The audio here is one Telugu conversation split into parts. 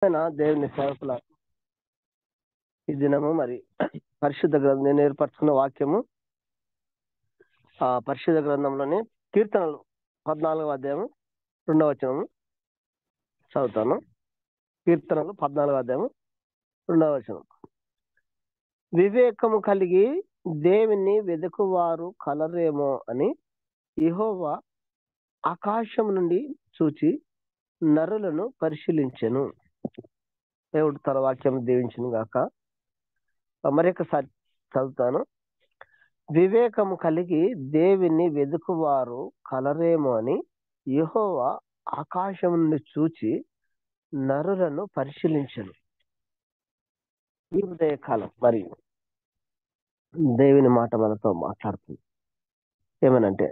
దేవుని సేవకుల ఈ దినము మరి పరిశుద్ధ గ్రంథం నేను ఏర్పరచుకున్న వాక్యము పరిశుద్ధ గ్రంథంలోని కీర్తనలు 14వ అధ్యాయము 2వ వచనము చదువుతాను. కీర్తనలు 14వ అధ్యాయము 2వ వచనం. వివేకము కలిగి దేవుని వెదుకువారు కలరేమో అని యెహోవా ఆకాశం నుండి చూచి నరులను పరిశీలించెను. దేవుడు తన వాక్యం దీవించును గాక. మరొకసారి చదువుతాను. వివేకము కలిగి దేవుని వెదుకువారు కలరేమో అని యెహోవా ఆకాశం నుండి చూచి నరులను పరిశీలించెను. ఈ ఉదయకాలం మరి దేవుని మాట మనతో మాట్లాడుతుంది. ఏమనంటే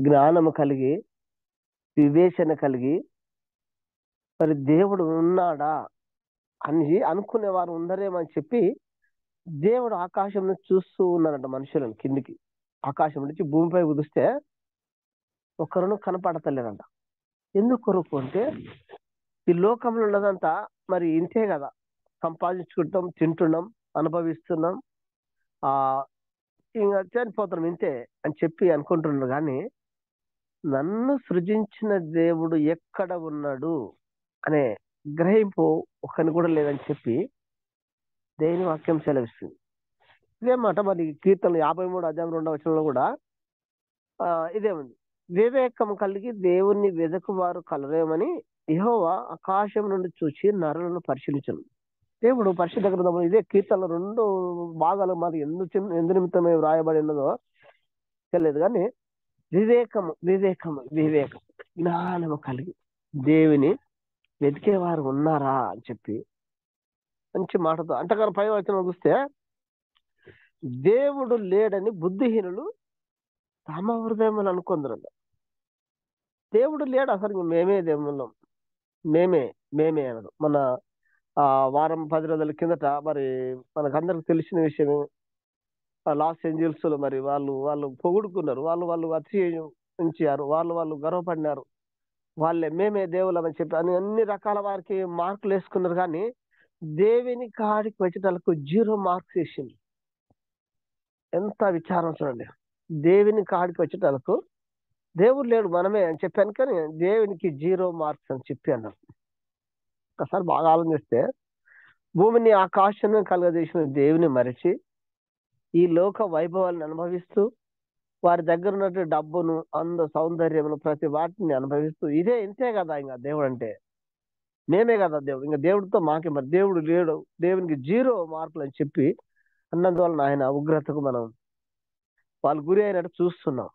జ్ఞానము కలిగి వివేచన కలిగి మరి దేవుడు ఉన్నాడా అని అనుకునేవారు ఉండరేమని చెప్పి దేవుడు ఆకాశం నుంచి చూస్తూ ఉన్నాడంట మనుషులను. కిందికి ఆకాశం నుంచి భూమిపై కుదిస్తే ఒకరును కనపడతలేరంట. ఎందుకు కొరకు అంటే ఈ లోకంలో ఉన్నదంతా మరి ఇంతే కదా, సంపాదించుకుంటాం, తింటున్నాం, అనుభవిస్తున్నాం, ఇంకా చనిపోతున్నాం, ఇంతే అని చెప్పి అనుకుంటున్నారు. కానీ నన్ను సృజించిన దేవుడు ఎక్కడ ఉన్నాడు అనే గ్రహింపు ఒకరిని కూడా లేదని చెప్పి దేవుని వాక్యం సెలవిస్తుంది. ఇదే మాట మరి కీర్తన 53 అధ్యాయం 2వ వచనంలో కూడా ఇదే ఉంది. వివేకం కలిగి దేవుణ్ణి వెదకువారు కలరేమని యెహోవా ఆకాశం నుండి చూచి నరులను పరిశీలించను. దేవుడు పరిశుద్ధ గ్రంథంలో ఇదే కీర్తనలో 2 భాగాలు మరి ఎందు నిమిత్తమే వ్రాయబడి ఉన్నదో తెలియదు. కానీ వివేకము వివేకము వివేకం జ్ఞానము కలిగి దేవుని వెతికేవారు ఉన్నారా అని చెప్పి మంచి మాటతో అంతగానో పై వచనం చూస్తే దేవుడు లేడని బుద్ధిహీనులు తమ హృదయములు అనుకుందరంట. దేవుడు లేడు, అసలు మేమే దేవుళ్ళం, మేమే అనదు. మన వారం 10 రోజుల కిందట మరి మనకందరికి తెలిసిన విషయం, లాస్ ఏంజల్స్ లో మరి వాళ్ళు పొగుడుకున్నారు, వాళ్ళు అతిశయించారు, వాళ్ళు గర్వపడినారు, వాళ్ళే మేమే దేవుళ్ళమని చెప్పి అన్ని రకాల వారికి మార్కులు వేసుకున్నారు. కానీ దేవుని కాడికి వచ్చేటలకు 0 మార్క్స్ వేసింది. ఎంత విచారం చూడండి. దేవుని కాడికి వచ్చేటలకు దేవుడు లేడు, మనమే అని చెప్పాను, కానీ దేవునికి 0 మార్క్స్ అని చెప్పి అన్నారు. ఒకసారి బాగా ఆలోచిస్తే భూమిని ఆకాశాన్ని కలుగజేసిన దేవుని మరిచి ఈ లోక వైభవాలను అనుభవిస్తూ వారి దగ్గర ఉన్నటువంటి డబ్బును, సౌందర్యమును, ప్రతి వాటిని అనుభవిస్తూ ఇంతే కదా ఇంకా దేవుడు అంటే, మేమే కదా దేవుడు, ఇంకా దేవుడితో మాకే, మరి దేవుడు లేడు, దేవునికి 0 మార్కులు అని చెప్పి అన్నందువలన ఆయన ఉగ్రతకు మనం వాళ్ళు గురి అయినట్టు చూస్తున్నాం.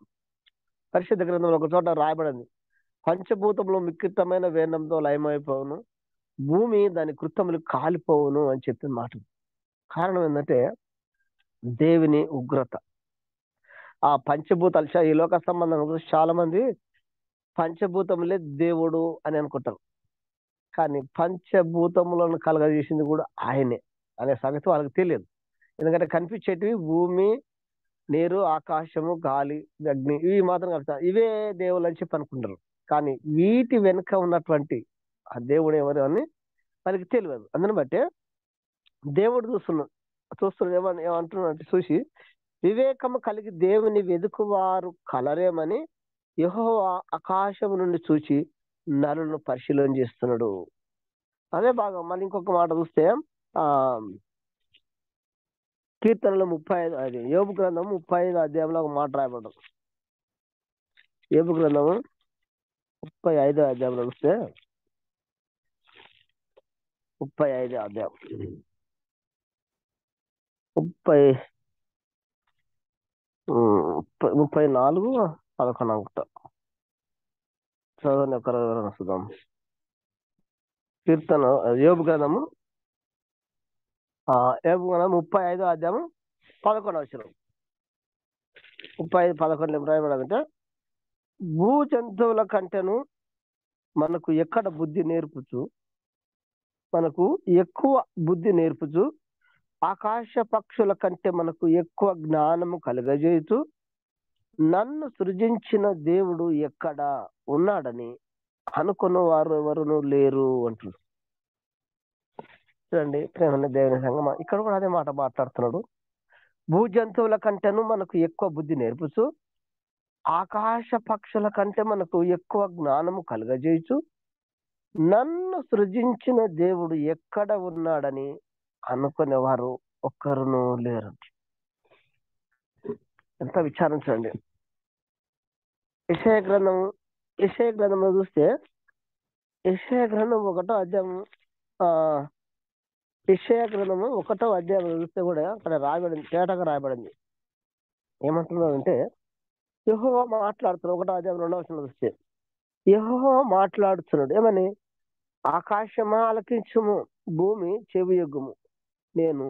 పరిశుద్ధ గ్రంథంలో ఒక చోట రాయబడింది, పంచభూతంలో మిక్కితమైన వేరణంతో లయమైపోవును, భూమి దాని కృత్యములు కాలిపోవును అని చెప్పిన మాట. కారణం ఏంటంటే దేవుని ఉగ్రత. ఆ పంచభూతాలు ఈ లోక సంబంధం చాలా మంది పంచభూతములే దేవుడు అని అనుకుంటారు. కానీ పంచభూతములను కలగజేసింది కూడా ఆయనే అనే సంగతి వాళ్ళకి తెలియదు. ఎందుకంటే కనిపించేటివి భూమి, నీరు, ఆకాశము, గాలి, అగ్ని, ఇవి మాత్రం కలుగుతాయి. ఇవే దేవుళ్ళు అని చెప్పి అనుకుంటారు. కానీ వీటి వెనుక ఉన్నటువంటి ఆ దేవుడు ఎవరు అని వాళ్ళకి తెలియదు. అందుని బట్టే దేవుడు చూస్తున్నాడు ఏమంటున్నాడు చూసి వివేకము కలిగి దేవుని వెదుకువారు కలరేమని యెహోవా ఆకాశం నుండి చూచి నరులను పరిశీలన చేస్తున్నాడు. అదే బాగా మళ్ళీ ఇంకొక మాట చూస్తే కీర్తనలు 35 అది యోబు గ్రంథం 35 అధ్యాయంలో ఒక మాట రాయబడ్డం. యోబు గ్రంథము 35 అధ్యాయంలో చూస్తే 35 అధ్యాయం 34:11 అనుకుంటా. చదవండి ఒకరు వస్తుందాం. కీర్తన యోబు గ్రంథము 35 అధ్యాయం 11 వచనం. 35:11 రాయబడాలంటే, భూ జంతువుల కంటేను మనకు ఎక్కడ బుద్ధి నేర్పుచు, మనకు ఎక్కువ బుద్ధి నేర్పుచు, ఆకాశ పక్షుల కంటే మనకు ఎక్కువ జ్ఞానము కలుగజేయచు, నన్ను సృజించిన దేవుడు ఎక్కడ ఉన్నాడని అనుకున్న వారు ఎవరునూ లేరు అంటున్నారు. చూడండి ప్రేమ దేవుని సంగమా, ఇక్కడ కూడా అదే మాట మాట్లాడుతున్నాడు. భూ జంతువుల కంటేను మనకు ఎక్కువ బుద్ధి నేర్పుచు, ఆకాశ పక్షుల కంటే మనకు ఎక్కువ జ్ఞానము కలుగజేయచ్చు, నన్ను సృజించిన దేవుడు ఎక్కడ ఉన్నాడని అనుకునేవారు ఒక్కరును లేరు. ఎంత విచారించండి. యెషయా గ్రంథం, యెషయా గ్రంథంలో చూస్తే, యెషయా గ్రంథం 1వ అధ్యాయం, ఆ యెషయా గ్రంథము 1వ అధ్యాయంలో చూస్తే కూడా అక్కడ రాయబడింది, తేటగా రాయబడింది. ఏమంటున్నాడంటే, యెహోవా మాట్లాడుతున్నాడు. 1వ అధ్యాయం 2వ వచనంలో చూస్తే యెహోవా మాట్లాడుతున్నాడు ఏమని, ఆకాశమా ఆలకించుము, భూమి చెవియొగ్గుము, నేను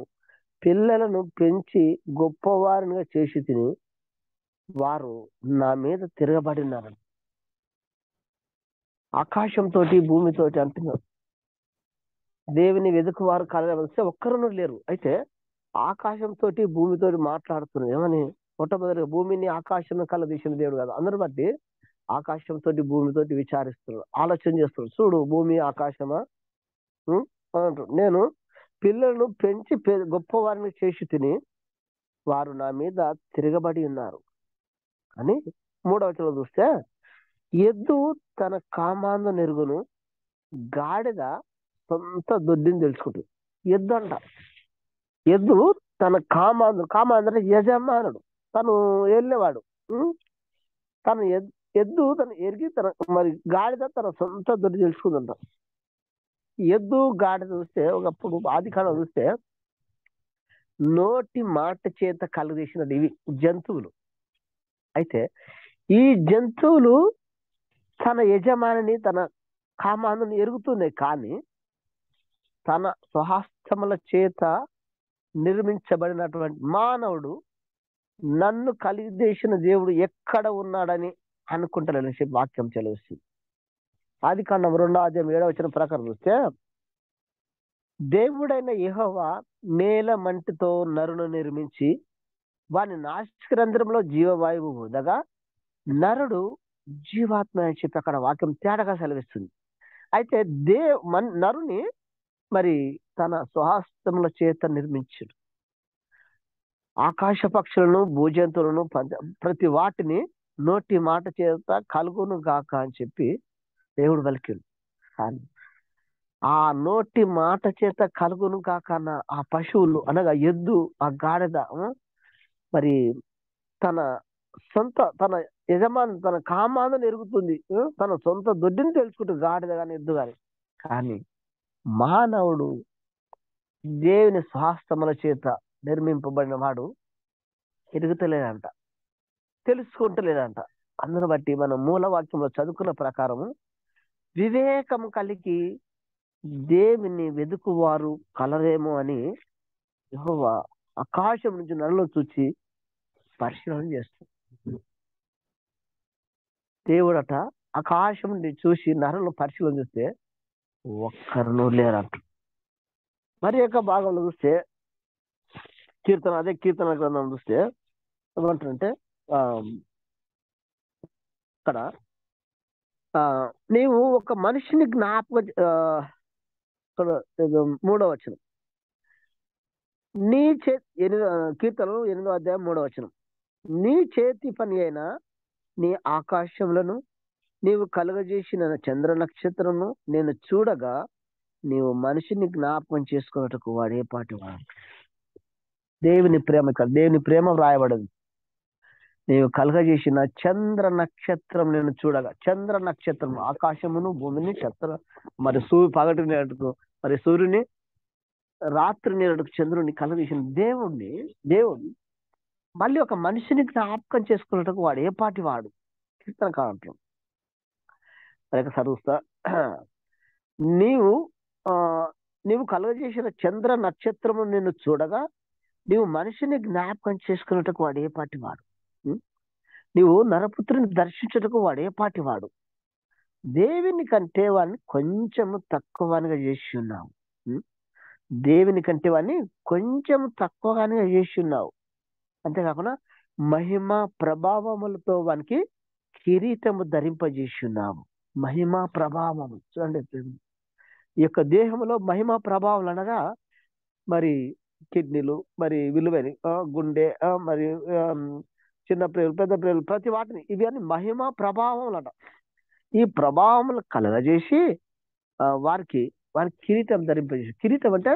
పిల్లలను పెంచి గొప్పవారినిగా చేసి తిని వారు నా మీద తిరగబడినారు. ఆకాశంతో భూమితోటి అంటున్నారు. దేవుని వెతుకువారు కలగవలస్తే ఒక్కరును లేరు. అయితే ఆకాశంతో భూమితోటి మాట్లాడుతున్నారు ఏమని, మొట్టమొదటిగా భూమిని ఆకాశం కలదీసిన దేవుడు కదా, అందరు బట్టి ఆకాశంతో భూమితోటి విచారిస్తున్నారు, ఆలోచన చేస్తున్నారు. చూడు భూమి ఆకాశమా, ఉం? అంటారు. నేను పిల్లలను పెంచి గొప్పవారిని చేసి తిని వారు నా మీద తిరగబడి ఉన్నారు అని 3వ వచనంలో చూస్తే, ఎద్దు తన కామాందు నెరుగును, గాడిద సొంత దొడ్డిని తెలుసుకుంటుంది. ఎద్దు అంట, ఎద్దు తన కామాంధ్ర యజమానుడు, తను వెళ్ళేవాడు. తను ఎద్దు తను ఎరిగి తన, మరి గాడిద తన సొంత దొడ్డి తెలుసుకుందంట. ఎద్దు గాడిద చూస్తే ఒకప్పుడు ఆది కాలం చూస్తే నోటి మాట చేత కలుగజేసినది ఇవి జంతువులు. అయితే ఈ జంతువులు తన యజమానిని, తన కామాందుని ఎరుగుతున్నాయి, కానీ తన స్వహస్తముల చేత నిర్మించబడినటువంటి మానవుడు నన్ను కలిగజేసిన దేవుడు ఎక్కడ ఉన్నాడని అనుకుంటానని చెప్పి వాక్యం చెలవిస్తుంది. ఆది కాండం 2వ అధ్యాయం 7వ వచనం ప్రకారం చూస్తే, దేవుడైన యెహోవా నేల మంటితో నరును నిర్మించి వాని నాసికారంధ్రంలో జీవవాయువు ఊదగా నరుడు జీవాత్మ అని చెప్పి అక్కడ వాక్యం తేడాగా సెలవిస్తుంది. అయితే నరుని మరి తన స్వహస్తముల చేత నిర్మించాడు. ఆకాశ పక్షులను, భూజంతువులను, ప్రతి వాటిని నోటి మాట చేత కలుగును గాక అని చెప్పి దేవుడు పలికిండు. కానీ ఆ నోటి మాట చేత కలుగును గాక అన్న ఆ పశువులు అనగా ఎద్దు, ఆ గాడిద మరి తన యజమాని తన కామాందుని ఎరుగుతుంది, తన సొంత దొడ్డిని తెలుసుకుంటుంది, గాడిద కానీ ఎద్దు కానీ. కానీ మానవుడు దేవుని స్వాస్థముల చేత నిర్మింపబడిన వాడు ఎరుగుతలేదంట, తెలుసుకుంటలేదంట. అందును బట్టి మనం మూలవాక్యంలో చదువుకున్న ప్రకారము వివేకం కలిగి దేవుని వెదుకువారు కలరేమో అని యెహోవా ఆకాశం నుంచి నన్ను చూచి పరిశీలన చేస్తాడు. దేవుడట ఆకాశం నుండి చూసి నరులను పరిశీలన చేస్తే ఒక్కరును లేరంట. మరి యొక్క భాగంలో చూస్తే కీర్తన గ్రంథం చూస్తే ఏమంటారంటే, ఇక్కడ నీవు ఒక మనిషిని జ్ఞాపకం, 3వ వచనం, కీర్తన 8వ అధ్యాయం 3వ వచనం, నీ చేతి పని అయిన నీ ఆకాశములను నీవు కలుగజేసిన చంద్ర నక్షత్రము నేను చూడగా నీవు మనిషిని జ్ఞాపకం చేసుకున్నట్టుకు వాడే పాటి వాడు. దేవుని ప్రేమ, దేవుని ప్రేమ వ్రాయబడింది. నీవు కలుగజేసిన చంద్ర నక్షత్రం నేను చూడగా, చంద్ర నక్షత్రం ఆకాశమును భూమిని మరి పగటి నేడుకు, మరి సూర్యుని రాత్రి నేడుకు చంద్రుని కలుగజేసిన దేవుడు మళ్ళీ ఒక మనిషిని జ్ఞాపకం చేసుకున్నట్టుకు వాడు ఏ పాటి వాడు. కీర్తన కాలంలో చదువుతా, నీవు కలుగజేసిన చంద్ర నక్షత్రము నిన్ను చూడగా నీవు మనిషిని జ్ఞాపకం చేసుకున్నట్టుకు వాడు ఏ పాటి వాడు. నీవు నరపుత్రుని దర్శించుటకు వాడు ఏ పాటి వాడు. దేవుని కంటే వాడిని కొంచెము తక్కువగా చేసి ఉన్నావు. దేవుని కంటే వాడిని కొంచెం తక్కువగానే చేసి ఉన్నావు. అంతేకాకుండా మహిమ ప్రభావములతో వానికి కిరీటము ధరింపజేసి ఉన్నావు. మహిమ ప్రభావము చూడండి, ఈ యొక్క దేహంలో మహిమ ప్రభావాలు అనగా మరి కిడ్నీలు, మరి విలువైన గుండె, మరి చిన్న ప్రేగులు, పెద్ద ప్రేగులు, ప్రతి వాటిని ఇవన్నీ మహిమ ప్రభావములట. ఈ ప్రభావములు కలగజేసి వారికి వారికి కిరీటం ధరింపజేసి, కిరీటం అంటే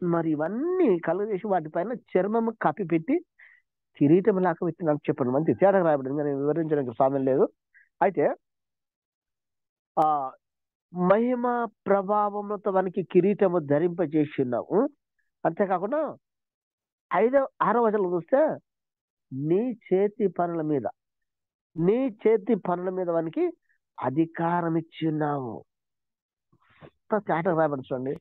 మరి ఇవన్నీ కలుగజేసి వాటిపైన చర్మము కప్పి పెట్టి కిరీటం లాగా పెట్టి నాకు చెప్పండి. మంచి తేడా రాయబడింది, నేను వివరించడానికి సమయం లేదు. అయితే ఆ మహిమ ప్రభావములతో వానికి కిరీటము ధరింపజేసినావు. అంతేకాకుండా 6వ వచనం చూస్తే నీ చేతి పనుల మీద, నీ చేతి పనుల మీద వానికి అధికారం ఇచ్చి ఉన్నావు. తేట రాయబడి చూడండి,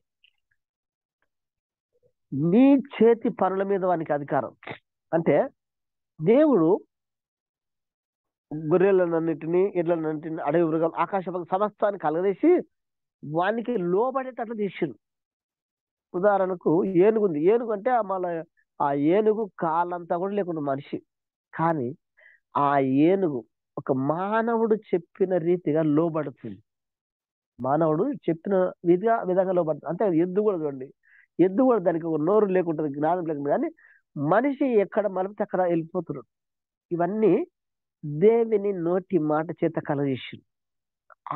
నీ చేతి పనుల మీద వానికి అధికారం అంటే దేవుడు గొర్రెలన్నింటినీ, ఎడ్లన్నింటినీ, అడవి మృగాలు, ఆకాశ సమస్తాన్ని కలగదేసి వానికి లోబడేటట్లు చేసిండు. ఉదాహరణకు ఏనుగు ఉంది. ఏనుగు అంటే ఆ ఏనుగు కాలంతా కూడా లేకుండా మనిషి, కానీ ఆ ఏనుగు ఒక మానవుడు చెప్పిన రీతిగా లోబడుతుంది. మానవుడు చెప్పిన విధంగా లోబడుతుంది. అంటే ఎద్దు కూడా చూడండి, ఎద్దు కూడా దానికి ఒక నోరు లేకుంటుంది, జ్ఞానం లేకుండా, కానీ మనిషి ఎక్కడ మలిపితే అక్కడ వెళ్ళిపోతున్నాడు. ఇవన్నీ దేవుని నోటి మాట చేత కలగజేసింది.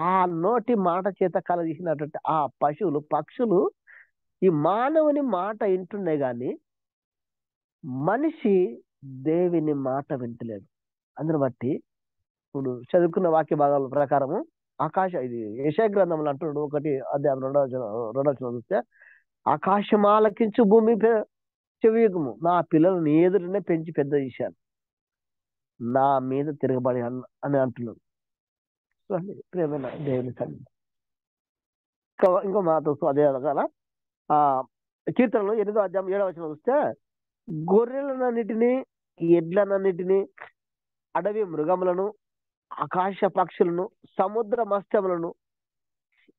ఆ నోటి మాట చేత కలగజేసినటువంటి ఆ పశువులు, పక్షులు ఈ మానవుని మాట వింటున్నాయి, కానీ మనిషి దేవుని మాట వింటలేడు. అందుని బట్టి ఇప్పుడు చదువుకున్న వాక్య భాగాల ప్రకారము ఇది యెషయా గ్రంథంలో అంటున్నాడు, 1 అధ్యాయం 2వ వచనం చూస్తే, ఆకాశం ఆలకించు, భూమి చెవియగుము, నా పిల్లలు నీ ఎదురునే పెంచి పెద్ద చేశాను, నా మీద తిరగబడి అని అంటున్నాడు. ప్రేమైన దేవుని తల్లి. ఇంకో మాట అదే రకాల కీర్తనలు 8వ అధ్యాయం 7వ వచనం చూస్తే, గొర్రెలన్నిటినీ, ఎడ్లనన్నిటినీ, అడవి మృగములను, ఆకాశ పక్షులను, సముద్ర మత్స్యములను,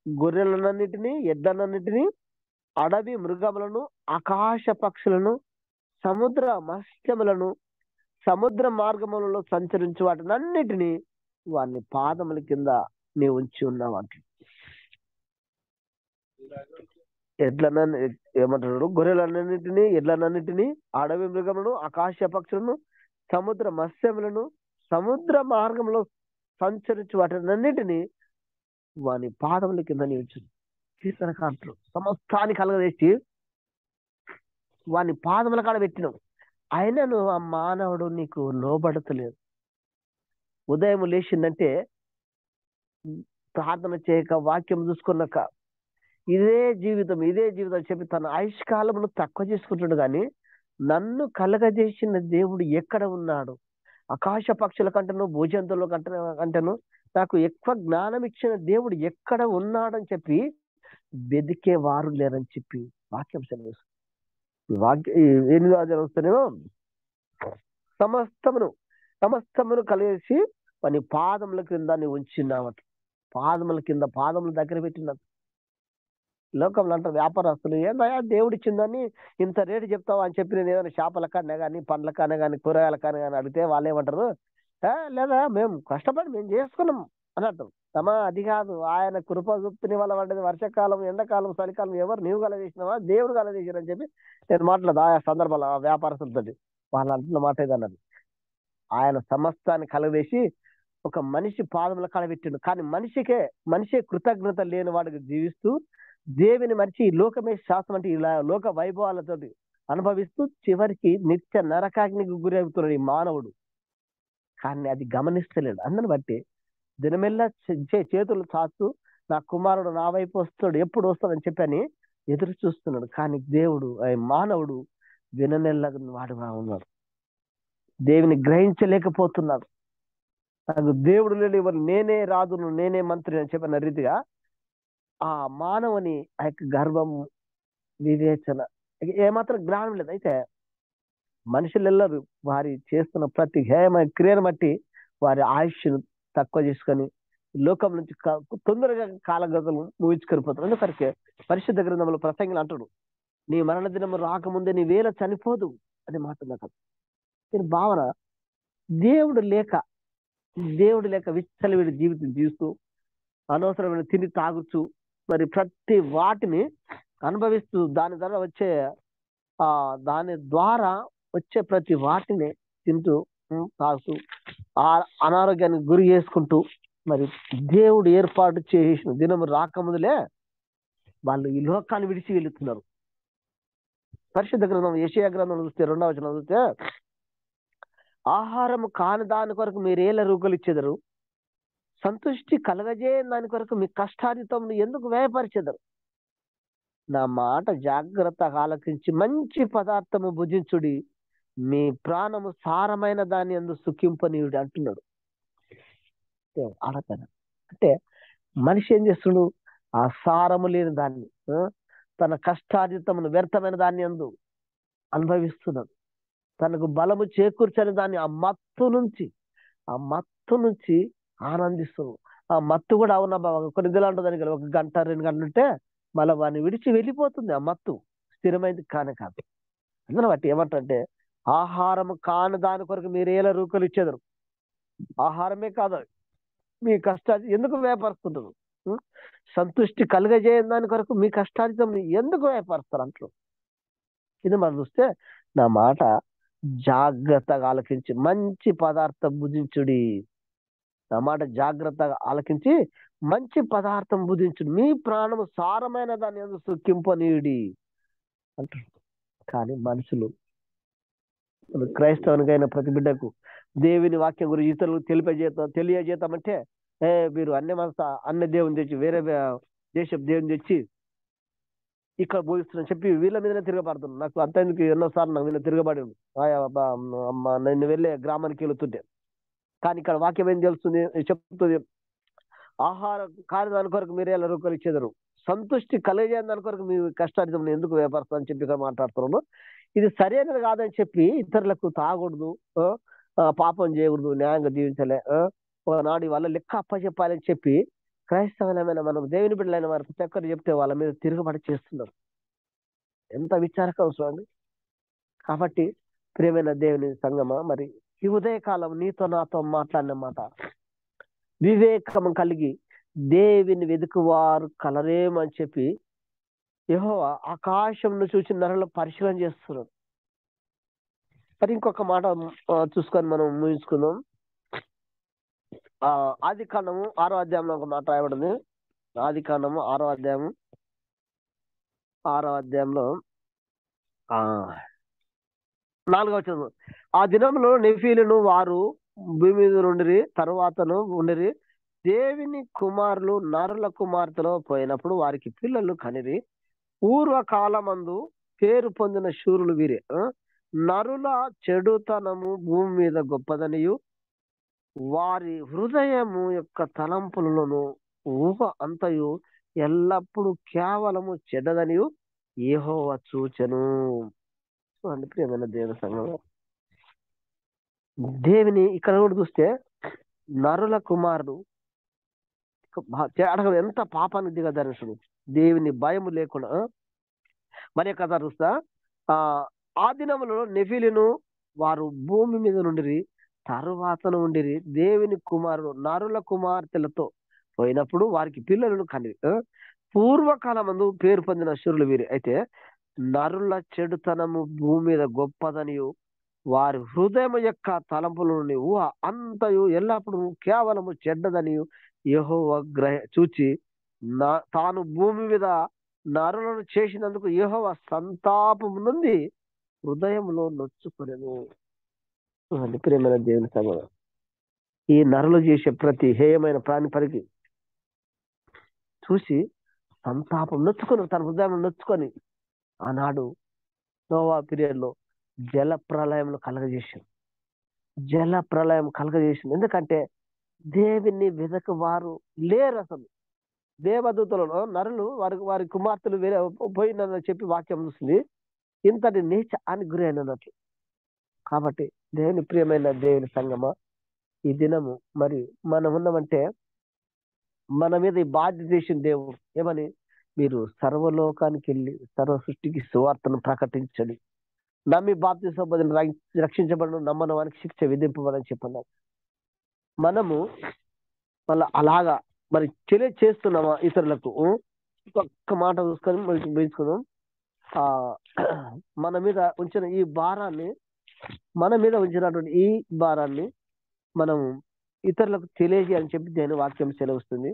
గొర్రెలన్నిటినీ, ఎడ్లనన్నిటినీ, అడవి మృగములను, ఆకాశ పక్షులను, సముద్ర మత్స్యములను, సముద్ర మార్గములలో సంచరించు వాటినన్నిటినీ వాని పాదముల కింద నీ ఉంచి ఉన్నావు అంటే, ఏమంటున్నాడు? గొర్రెలన్నింటినీ, ఎడ్లనన్నిటినీ, అడవి మృగములను, ఆకాశ పక్షులను, సముద్ర మత్స్యములను, సముద్ర మార్గంలో సంచరించు వాటినన్నిటినీ వాని పాదముల కింద నీ ఉంచు. కీర్తనకారుడు సమస్తాన్ని కలగదేసి వాని పాదముల కాడ పెట్టినావు. అయినను ఆ మానవుడు నీకు లోబడతలేదు. ఉదయం లేచిందంటే ప్రార్థన చేయక, వాక్యం చూసుకున్నాక, ఇదే జీవితం చెప్పి తన ఆయుష్కాలమును తక్కువ చేసుకుంటున్నాడు. కానీ నన్ను కలగజేసిన దేవుడు ఎక్కడ ఉన్నాడు? ఆకాశ పక్షుల కంటను, భూజంతువుల కంటను నాకు ఎక్కువ జ్ఞానం ఇచ్చిన దేవుడు ఎక్కడ ఉన్నాడని చెప్పి వెదికే వారు లేరని చెప్పి వాక్యం సెలవిస్తుంది. వస్తేనేమో సమస్తమును కలిసి వాని పాదముల కింద నీ ఉంచినావట. పాదముల దగ్గర పెట్టినట్టు. లోకంలో అంటారు వ్యాపారస్తులు, ఏందయ్యా దేవుడు ఇచ్చిందని ఇంత రేటు చెప్తావా అని చెప్పి, నేను ఏదైనా చేపల కన్నా కానీ, పండ్ల కన్నా కానీ, కూరగాయల కన్నా కానీ అడిగితే వాళ్ళు ఏమంటారు, లేదా మేము కష్టపడి మేము చేసుకున్నాం అని అంటారు. అది కాదు, ఆయన కృప చూపుని వల్ల పడ్డది. వర్షాకాలం, ఎండాకాలం, చలికాలం ఎవరు నీవు కలగజేసినావా? దేవుడు కలగజేసారని చెప్పి నేను మాట్లాడదు ఆయా సందర్భాలు వ్యాపారస్తులతో. వాళ్ళు అంటున్న మాట ఏదన్నది, ఆయన సమస్తాన్ని కలగజేసి ఒక మనిషి పాదముల కాడ పెట్టిండు. కానీ మనిషే కృతజ్ఞత లేని వాడికి జీవిస్తూ దేవుని మరిచి లోకమే శాస్త్రం అంటే ఇలా లోక వైభవాలతో అనుభవిస్తూ చివరికి నిత్య నరకాగ్నికి గురి అవుతున్నాడు ఈ మానవుడు. కానీ అది గమనిస్తలేడు. అందుని బట్టి దినమెల్లా చేతులు చాస్తూ నా కుమారుడు నా వైపు వస్తాడు, ఎప్పుడు వస్తాడని చెప్పని ఎదురు చూస్తున్నాడు. కానీ దేవుడు, మానవుడు దినమెల్లా వాడుగా ఉన్నాడు. దేవుని గ్రహించలేకపోతున్నాడు. నాకు దేవుడు లేడు, ఎవరు నేనే రాజును, నేనే మంత్రి అని చెప్పిన రీతిగా ఆ మానవుని ఆ యొక్క గర్వం, వివేచన, ఏమాత్రం జ్ఞానం లేదు. అయితే మనుషులెల్లరూ వారి చేస్తున్న ప్రతి హేయమైన క్రియను బట్టి వారి ఆయుష్ను తక్కువ చేసుకొని లోకం నుంచి తొందరగా కాలగతులు ముగించుకొని పోతారు. అందుకరికే పరిశుద్ధ గ్రంథంలో ప్రసంగిలు అంటాడు, నీ మరణ దినము రాకముందే నీ వేళ చనిపోదు అని మాట్లాడుతున్నా. దీని భావన దేవుడు లేక విచ్చలవిడి జీవితం జీవిస్తూ అనవసరమైన తిని తాగుచు మరి ప్రతి వాటిని అనుభవిస్తూ దాని ద్వారా వచ్చే ప్రతి వాటిని తింటూ తాగుతూ ఆ అనారోగ్యానికి గురి చేసుకుంటూ మరి దేవుడు ఏర్పాటు చేసిన దినము రాకముందులే వాళ్ళు ఈ లోకాన్ని విడిచి వెళుతున్నారు. పరిశుద్ధ గ్రంథం యెషయా గ్రంథం చూస్తే 2వ వచనం చూస్తే, ఆహారము కాని దాని కొరకు మీరేలా రూకలిచ్చెదరు, సంతుష్టి కలగజేయని దాని కొరకు మీ కష్టార్జితమును ఎందుకు వ్యయపరిచెదరు. నా మాట జాగ్రత్తగా ఆలకించి మంచి పదార్థము భుజించుడి, మీ ప్రాణము సారమైన దాని యందు సుఖింపనీయుడి అంటున్నాడు ఆలోచన. అంటే మనిషి ఏం చేస్తుడు, ఆ సారము లేని దాన్ని, తన కష్టార్జితమును వ్యర్థమైన దాన్ని యందు అనుభవిస్తున్నాడు. తనకు బలము చేకూర్చని దాన్ని ఆ మత్తు నుంచి ఆనందిస్తున్నాడు. ఆ మత్తు కూడా అవునా బాబా కొన్ని దినాలు ఉంటుంది కదా, 1 గంట 2 గంటలు ఉంటే మళ్ళీ వాడిని విడిచి వెళ్ళిపోతుంది. ఆ మత్తు స్థిరమైంది కానే కాదు. అందులో బట్టి ఏమంటే, ఆహారము కాని దాని కొరకు మీరు ఎలా రూకలు ఇచ్చేదరు. ఆహారమే కాదు, మీ కష్టాలు ఎందుకు వ్యాపరుస్తుంటారు. సంతుష్టి కలుగజేయని దాని కొరకు మీ కష్టార్జితం ఎందుకు వ్యాపరుస్తారు అంటారు. ఇది మనం చూస్తే, నా మాట జాగ్రత్తగా ఆలకించి మంచి పదార్థం భుజించుడి, నా మాట జాగ్రత్తగా ఆలకించి మంచి పదార్థం భుజించుడి, మీ ప్రాణము సారమైన దాన్ని ఎందుకు సుఖింపనీయుడి అంటారు. కానీ మనుషులు, క్రైస్తవునికైన ప్రతి బిడ్డకు దేవుని వాక్యం గురించి ఇతరులకు తెలియజేతామంటే, మీరు అన్ని దేవుని తెచ్చి వేరే దేశం దేవుని తెచ్చి ఇక్కడ బోధిస్తున్నా చెప్పి వీళ్ళ మీదనే తిరగబడుతున్నాను. నాకు అంతేందుకు ఎన్నోసార్లు నాకు మీద తిరగబడి నేను వెళ్ళే గ్రామానికి వెళుతుంటే, కానీ ఇక్కడ వాక్యం ఏం తెలుస్తుంది చెప్తుంది, ఆహారం కాని దాని కొరకు మీరే ఎలా రూపాయలు ఇచ్చేదరు, సంతుష్టి కలిగేని దాని కొరకు మీ కష్టార్జితం ఎందుకు వ్యాపరుస్తా అని చెప్పి ఇక్కడ మాట్లాడుతున్నాను. ఇది సరైనది కాదని చెప్పి ఇతరులకు తాగకూడదు, పాపం చేయకూడదు, న్యాయంగా జీవించలే, నాడు వాళ్ళ లెక్క అప్పచెప్పాలని చెప్పి క్రైస్తవులమైన మనం దేవుని బిడ్డలైన వారికి చక్కర చెప్తే వాళ్ళ మీద తిరుగుబడి చేస్తున్నారు. ఎంత విచారకరం చూడండి. కాబట్టి ప్రియమైన దేవుని సంగమా, మరి ఈ ఉదయకాలం నీతో నాతో మాట్లాడిన మాట, వివేకం కలిగి దేవుని వెతుకువారు కలరేమని చెప్పి యెహోవా ఆకాశంను చూసి నరులను పరిశీలన చేస్తున్నాడు. మరి ఇంకొక మాట చూసుకొని మనం ముగించుకుందాం. ఆదికాండము 6వ అధ్యాయంలో ఒక మాట రాయబడింది. ఆదికాండము 6వ అధ్యాయంలో 4వ వచనం, ఆ దినంలో నెఫీలును వారు భూమి మీద ఉండిరి, తరువాతను ఉండిరి, దేవుని కుమారులు నరుల కుమార్తెలో పోయినప్పుడు వారికి పిల్లలు కనిరి, పూర్వకాలమందు పేరు పొందిన శూరులు వీరే, నరుల చెడుతనము భూమి మీద గొప్పదనియు వారి హృదయము యొక్క తలంపులలోను ఊహ అంతయు ఎల్లప్పుడూ కేవలము చెడ్డదనియు యెహోవా చూచెను. చూడండి ప్రియమైన దేవుని సంగమం, దేవుని ఇక్కడ కూడా చూస్తే నరుల కుమారుడు ఎంత పాపానికి దిగదర్శుడు, దేవుని భయము లేకుండా. మరి కథ చూస్తా, ఆ దినములో నెఫీలును వారు భూమి మీద నుండిరి, తరువాతను ఉండిరి, దేవుని కుమారుడు నరుల కుమార్తెలతో పోయినప్పుడు వారికి పిల్లలను కనిరి, పూర్వకాలమందు పేరు పొందిన శూరులు వీరి. అయితే నరుల చెడుతనము భూమి మీద గొప్పదనియు వారి హృదయం యొక్క తలంపులను ఊహ అంతయు ఎల్లప్పుడూ కేవలము చెడ్డదనియు యెహోవా చూచి తాను భూమి మీద నరులను చేసినందుకు యెహోవా సంతాపము నుండి హృదయంలో నొచ్చుకొనెను. ప్రియమైన దేవుని సంగమం, ఈ నరులు చేసే ప్రతి హేయమైన ప్రాణి పరికి చూసి సంతాపం నొచ్చుకొని, తన హృదయం నొచ్చుకొని ఆనాడు నోవా పీరియడ్ లో జల ప్రళయంలో కలగజేసింది. ఎందుకంటే దేవుని వెదకు వారు లేరు. అసలు దేవదూతలలో నరులు వారి కుమార్తెలు వేరే పోయిందని చెప్పి వాక్యం చూస్తుంది. ఇంతటి నీచ అని గురి అయినట్లు. కాబట్టి దేవుని ప్రియమైన దేవుని సంగమా, ఈ దినము మరి మనం ఉన్నామంటే మన మీద ఈ బాధ్యత చేసిన దేవుడు ఏమని, మీరు సర్వలోకానికి వెళ్ళి సర్వ సృష్టికి సువార్తను ప్రకటించండి, నమ్మి బాప్తిసం రక్షించబడను, నమ్మని వారికి శిక్ష విధింపబడని చెప్పన్నారు. మనము మళ్ళీ అలాగా మరి తెలియచేస్తున్నామా ఇతరులకు? ఒక్క మాట చూసుకొని ముగించుకుందాం. ఆ మన మీద ఉంచిన ఈ భారాన్ని, మన మీద ఉంచినటువంటి ఈ భారాన్ని మనం ఇతరులకు తెలియజేయాలని చెప్పి దేని వాక్యం సెలవుస్తుంది.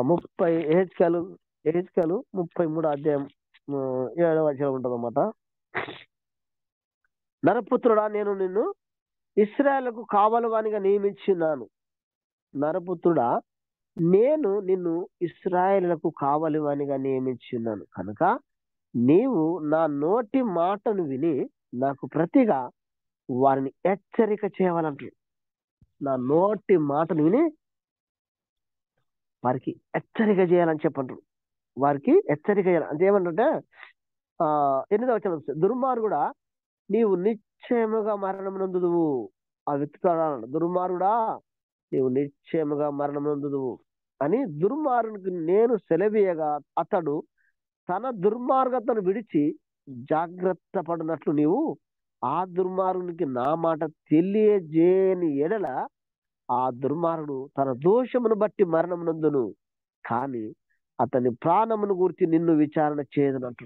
33 అధ్యాయం 7వ వచనం ఉంటుంది అన్నమాట. నరపుత్రుడా, నేను నిన్ను ఇశ్రాయేలుకు కావలవానిగా నియమించున్నాను. నరపుత్రుడా, నేను నిన్ను ఇశ్రాయేలుకు కావలవానిగా నియమించున్నాను కనుక నీవు నా నోటి మాటను విని నాకు ప్రతిగా వారిని హెచ్చరిక చేయవాలంటాడు. నా నోటి మాటను విని వారికి హెచ్చరిక చేయాలని చెప్పంటారు. వారికి హెచ్చరిక చేయాలి అంటే ఏమంటే 8వ వచనం దుర్మార్గుడా, నీవు నిశ్చయముగా మరణం నొందుదువు. ఆ వ్యక్తితో దుర్మార్గుడా, నీవు నిశ్చయముగా మరణం నొందుదువు అని దుర్మార్గునికి నేను సెలవీయగా అతడు తన దుర్మార్గతను విడిచి జాగ్రత్త పడినట్లు నీవు ఆ దుర్మార్గునికి నా మాట తెలియజేయని ఎడల ఆ దుర్మార్గుడు తన దోషమును బట్టి మరణం నందును, కానీ అతని ప్రాణమును గురించి నిన్ను విచారణ చేయదనంటు.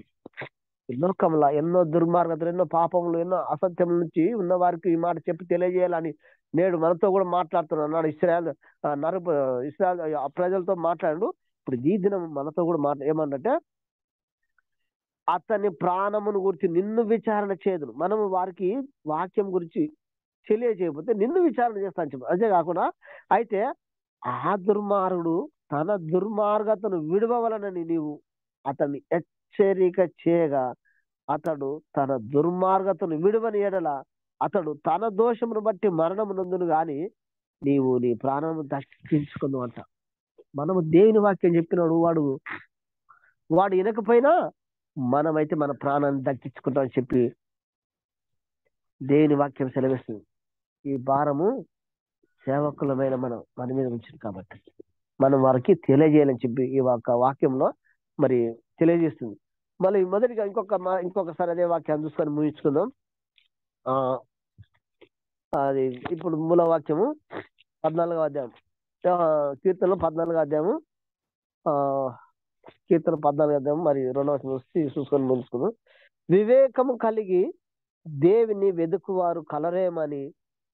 లోకంలో ఎన్నో దుర్మార్గతలు, ఎన్నో పాపములు, ఎన్నో అసత్యముల నుంచి ఉన్న వారికి ఈ మాట చెప్పి తెలియజేయాలని నేడు మనతో కూడా మాట్లాడుతున్నాడు. అన్నాడు ఇస్రాయల్ ప్రజలతో మాట్లాడు. ఇప్పుడు ఈ దినం మనతో కూడా ఏమన్నట్టే అతని ప్రాణమును గురించి నిన్ను విచారణ చేయదును. మనము వారికి వాక్యం గురించి తెలియజేయకపోతే నిన్ను విచారణ చేస్తాను చెప్పు. అంతేకాకుండా అయితే ఆ దుర్మార్గుడు తన దుర్మార్గతను విడవలనని నీవు అతన్ని హెచ్చరిక చేయగా అతడు తన దుర్మార్గతను విడువని ఎడల అతడు తన దోషమును బట్టి మరణము నందును గాని నీవు నీ ప్రాణము దక్కించుకుందు అంట. మనము దేవుని వాక్యం చెప్పినాడు, వాడు వినకపోయినా మనమైతే మన ప్రాణాన్ని దక్కించుకుంటామని చెప్పి దేవుని వాక్యం సెలవిస్తుంది. ఈ భారము సేవకులమైన మన మీద ఉంచింది కాబట్టి మనం వారికి తెలియజేయాలని చెప్పి ఈ వాక్యంలో మరి తెలియజేస్తుంది. మళ్ళీ మొదటిగా ఇంకొకసారి అదే వాక్యాన్ని చూసుకొని ముగించుకుందాం. అది ఇప్పుడు మూల వాక్యము 14వ అధ్యాయం కీర్తనలో 14వ అధ్యాయము కీర్తన 14వ అధ్యాయం మరి 2వ వచనం చూసుకొని ముగించుకుందాం. వివేకము కలిగి దేవుని వెదుకువారు కలరేమని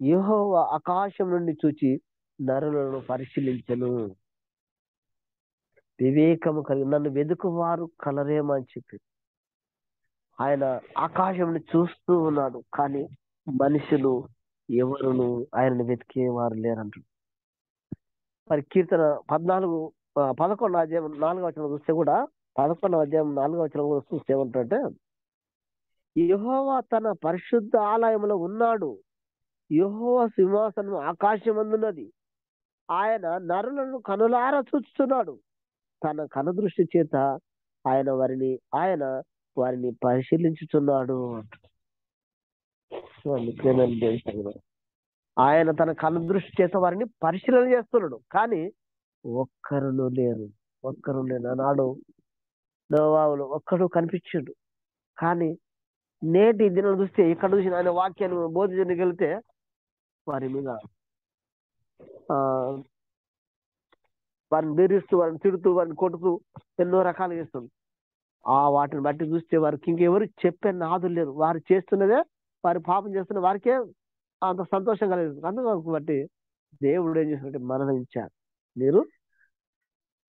యెహోవా ఆకాశం నుండి చూచి నరులను పరిశీలించను. వివేకము కలిగి నన్ను వెదుకువారు కలరేమని చెప్పి ఆయన ఆకాశం నుండి చూస్తూ ఉన్నాడు, కానీ మనుషులు ఎవరును ఆయనను వెతికేవారు లేరంటారు. మరి కీర్తన 11వ అధ్యాయం 4వ వచనం చూస్తే కూడా 11వ అధ్యాయం 4వ వచనం కూడా చూస్తే ఏమంటారంటే యెహోవా తన పరిశుద్ధ ఆలయంలో ఉన్నాడు, యెహోవా సింహాసనం ఆకాశమందున్నది, ఆయన నరులను కనులారా చూస్తున్నాడు, తన కనుదృష్టి చేత ఆయన వారిని పరిశీలించుతున్నాడు. ఆయన తన కనుదృష్టి చేత వారిని పరిశీలన చేస్తున్నాడు, కానీ ఒక్కరు లేరు. నాడు నోవాహులో ఒక్కడు కనిపించాడు, కానీ నేటి దినం చూస్తే ఇక్కడ చూసిన ఆయన వాక్యాన్ని బోధించడానికి వెళ్తే వారి మీద వారిని బెదిరిస్తూ, వారిని తిడుతూ, వారిని కొడుతూ ఎన్నో రకాలు చేస్తుంది. వాటిని బట్టి చూస్తే వారికి ఇంకెవరు చెప్పే నాదులు లేరు. వారు చేస్తున్నదే, వారి పాపం చేస్తున్న వారికే అంత సంతోషం కలిగింది. అందుకు బట్టి దేవుడు ఏం చేసినట్టే మరణించారు, మీరు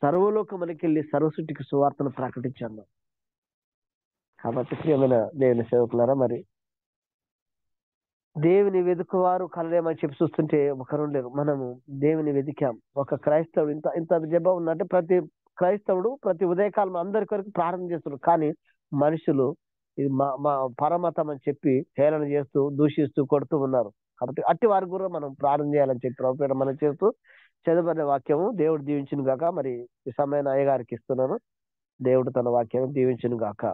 సర్వలోకమునికి వెళ్ళి సర్వసృష్టికి సువార్తను ప్రకటించాను. కాబట్టి ప్రియమైన దేవుని సేవకులారా, మరి దేవుని వెతుకువారు కలరేమని చెప్పి చూస్తుంటే ఒకరు లేరు. మనము దేవుని వెతికాం. ఒక క్రైస్తవుడు ఇంత జబ్బ ఉందంటే ప్రతి క్రైస్తవుడు ప్రతి ఉదయకాలం అందరి కొరకు ప్రార్థన చేస్తున్నారు, కానీ మనుషులు ఇది మా పరమతం అని చెప్పి హేళన చేస్తూ, దూషిస్తూ, కొడుతూ ఉన్నారు. కాబట్టి అట్టి వారికి కూడా మనం ప్రార్థన చేయాలని చెప్పి ప్రభుపేట మనం చేస్తూ చదవబడిన వాక్యము దేవుడు దీవించును గాక. మరి ఈ సమయాన్ని అయ్యగారికి ఇస్తున్నాను. దేవుడు తన వాక్యాన్ని దీవించును గాక.